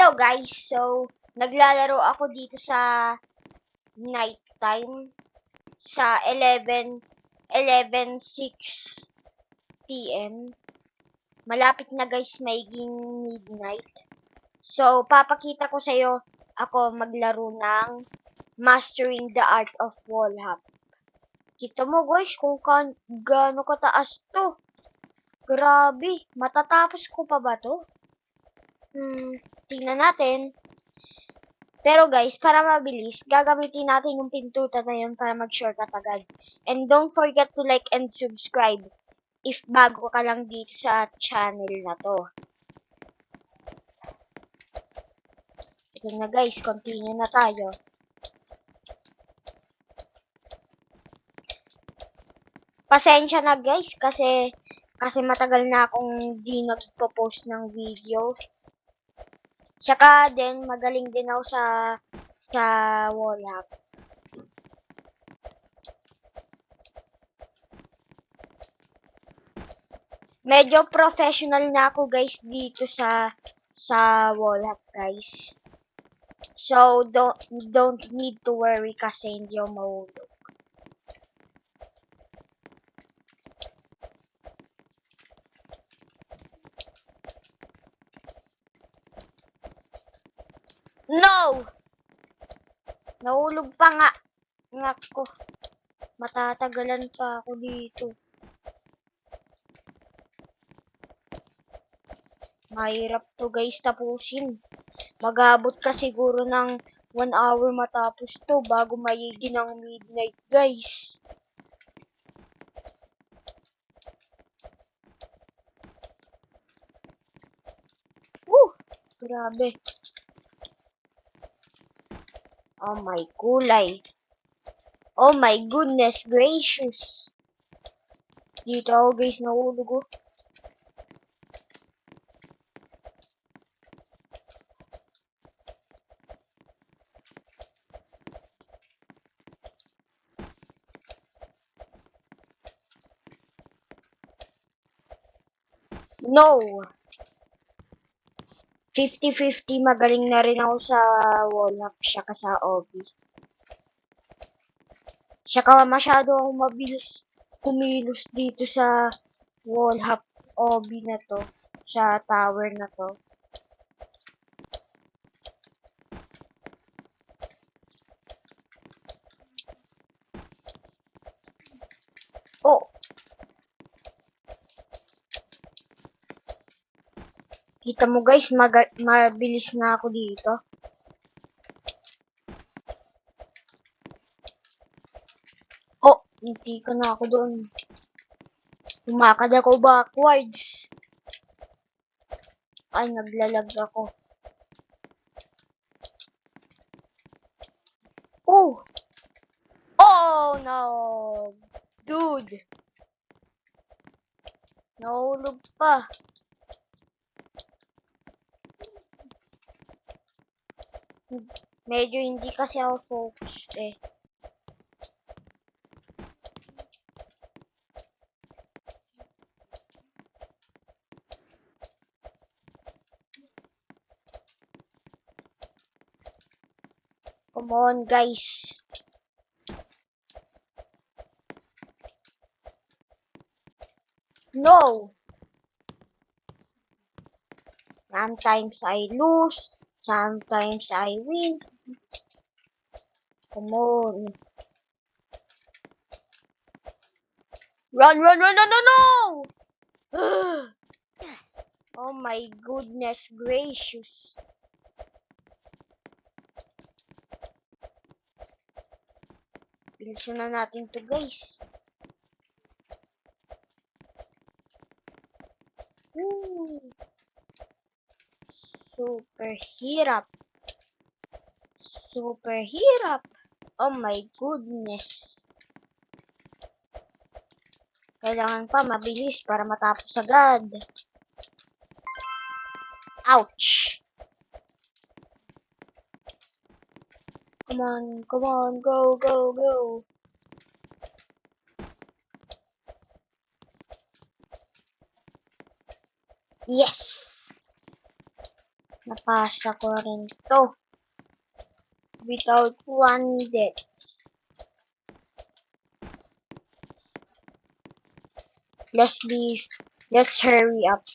Hello guys, so naglalaro ako dito sa night time sa 11:06 PM. Malapit na guys, maging midnight. So papakita ko sa iyo ako maglaro ng Mastering the Art of Wall Hop. Kita mo guys kung gaano kataas to. Grabe, matatapos ko pa ba to? Tingnan natin. Pero guys, para mabilis, gagamitin natin yung pintutan na yun para mag-shortcut agad. And don't forget to like and subscribe if bago ka lang dito sa channel na to. Ito na guys, continue na tayo. Pasensya na guys kasi matagal na akong di nagpo-post ng video. Tsaka din, magaling din ako sa wall hop. Medyo professional na ako guys dito sa wall hop guys. So don't need to worry kasi hindi ako mahulog. No! Nahulog pa nga. Ngako. Matatagalan pa ako dito. Mahirap to guys tapusin. Mag-abot ka siguro ng 1 hour matapos to bago mayigin ng midnight guys. Woo! Grabe. Oh my kulay. Oh my goodness gracious. Dito ako guys nahulog oh. No! 50-50 magaling na rin ako sa wall hop saka sa obby. Saka masyado akong mabilis kumilos dito sa wall hop obby na to. Sa tower na to. Oh! Kita mo guys, mabilis na ako dito. Oh, hindi ka na ako doon. Lumakad ako backwards. Ay, naglalag ako. Oh! Oh no! Dude! Nahulog pa. Medyo hindi kasi ako focused eh. Come on guys. No! Sometimes I lose. Sometimes I win. Come on. Run, run, run, no, no, no! Oh my goodness gracious. Bilisan na natin to guys. Super hirap. Super hirap. Oh my goodness. Kailangan pa mabilis para matapos agad. Ouch. Come on, come on, go, go, go. Yes. Napasa ko rin to. Without one death. Let's hurry up.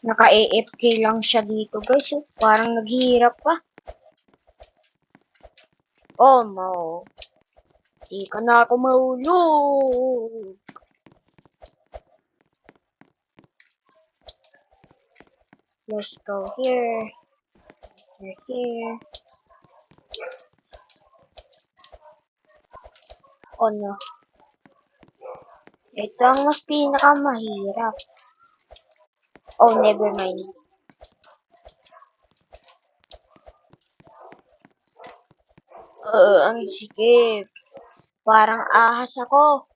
Naka-AFK lang siya dito, guys. Oh. Parang naghihirap pa. Oh no. Di ka na ako mahulog. Let's go here. Here. Oh no. Ito ang mas pinakamahirap. Oh, never mind. Ang sikip. Parang ahas ako.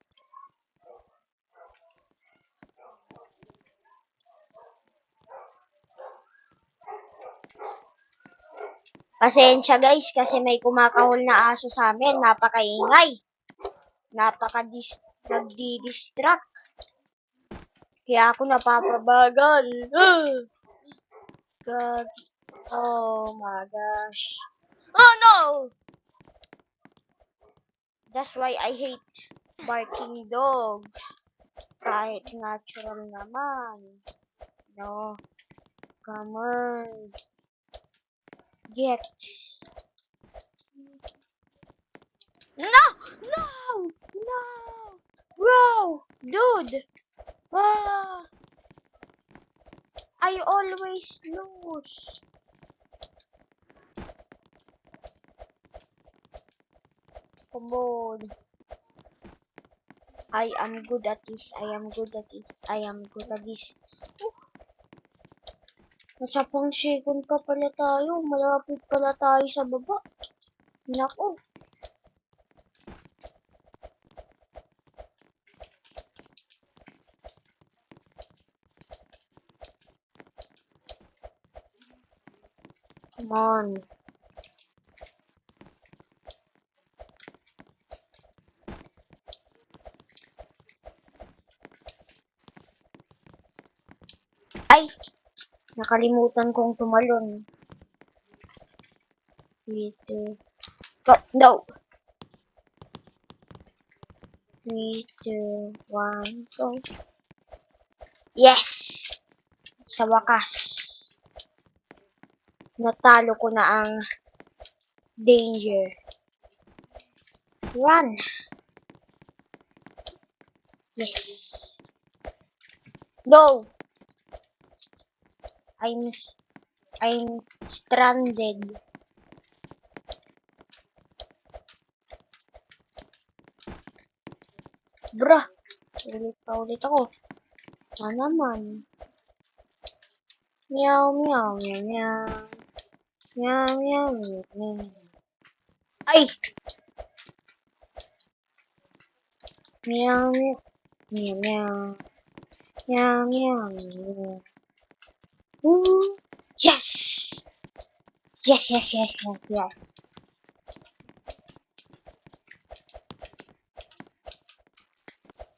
Pasensya guys, kasi may kumakahol na aso sa amin. Napakaingay. Nagdi-distract. Kaya ako napapabagal. God. Oh my gosh. Oh no! That's why I hate barking dogs. Kahit natural naman. No. Come on. Get. No! No! No! Bro! Dude! Ah! I always lose. Come on. I am good at this. I am good at this. I am good at this. Nasa pang second pa pala tayo. Malapit pala tayo sa baba. Nako. Come on. Ay! Nakalimutan kong tumalon. Wait. But no. 3, 2, 1, go. Yes! Sa wakas. Natalo ko na ang danger. Run! Yes! No! I'm stranded. Bruh! Ulit ako. Naman. Meow, meow, meow, meow. Meow, meow, meow, meow. Ay! Meow, meow, meow, meow. Meow, meow, meow. Ooh. Yes! Yes, yes, yes, yes, yes.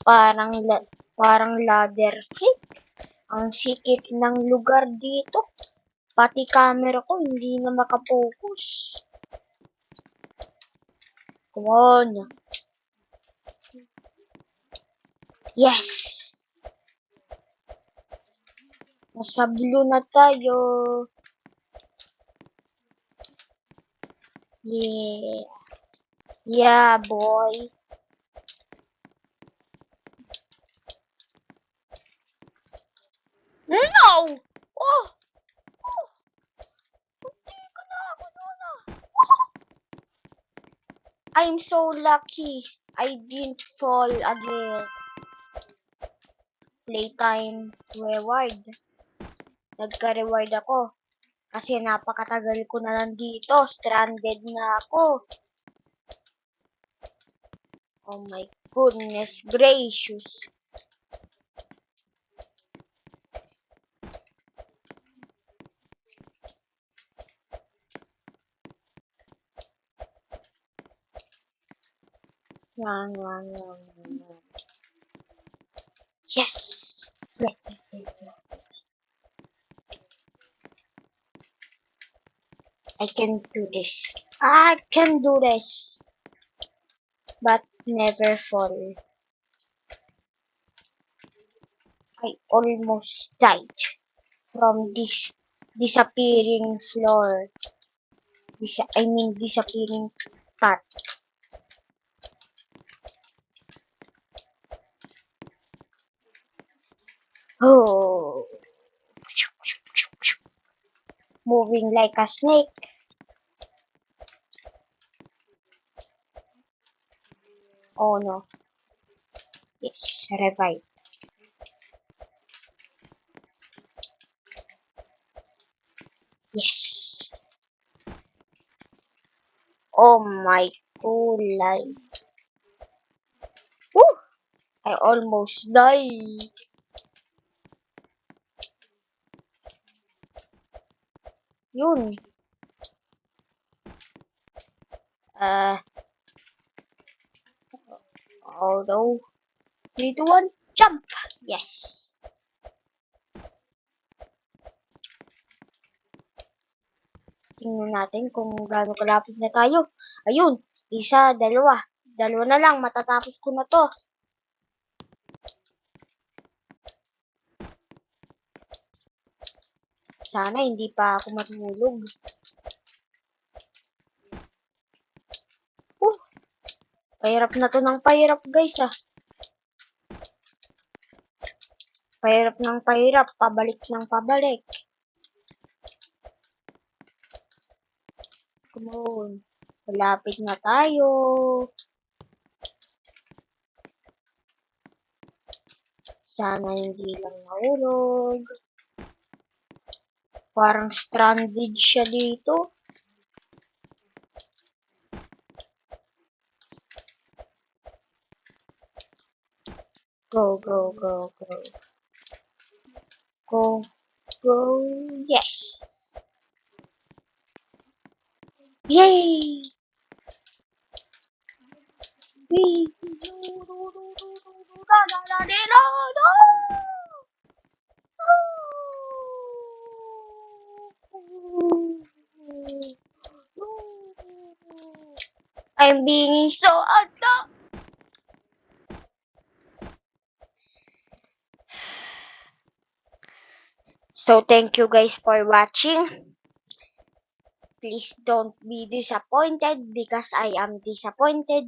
Parang ladder freak. Ang sikip ng lugar dito. Pati camera ko hindi na makapokus. Come on. Yes! Nasa blue na tayo. Yeah. Yeah, boy. No! Oh! Hindi ko na ako doon ah. I'm so lucky. I didn't fall again. Playtime reward. Nagka-reward ako. Kasi napakatagal ko na nandito. Stranded na ako. Oh my goodness gracious. Yes. Yes. I can do this. I can do this. But never fall. I almost died from this disappearing floor. Disappearing part. Oh, moving like a snake. Oh no. Yes, revive. Yes. Oh my cool life. Woo! I almost died. Yun. Uh, oh no. 3, 2, 1, jump! Yes. Tingnan natin kung gaano kalapit na tayo. Ayun. Isa, dalawa. Dalawa na lang. Matatapos ko na to. Sana hindi pa ako matulog. Pahirap na to ng pahirap, guys, ah. Pahirap ng pahirap. Pabalik ng pabalik. Come on. Malapit na tayo. Sana hindi lang nahulog. Parang stranded siya dito. Go, go, go, go. Go, go. Yes. Yay! Wee! I'm being so attacked. So thank you guys for watching. Please don't be disappointed because I am disappointed.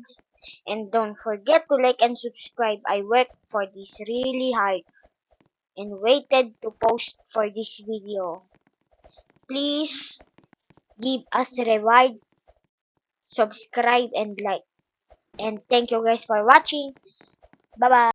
And don't forget to like and subscribe. I worked for this really hard and waited to post for this video. Please give us a reward, subscribe and like. And thank you guys for watching. Bye bye.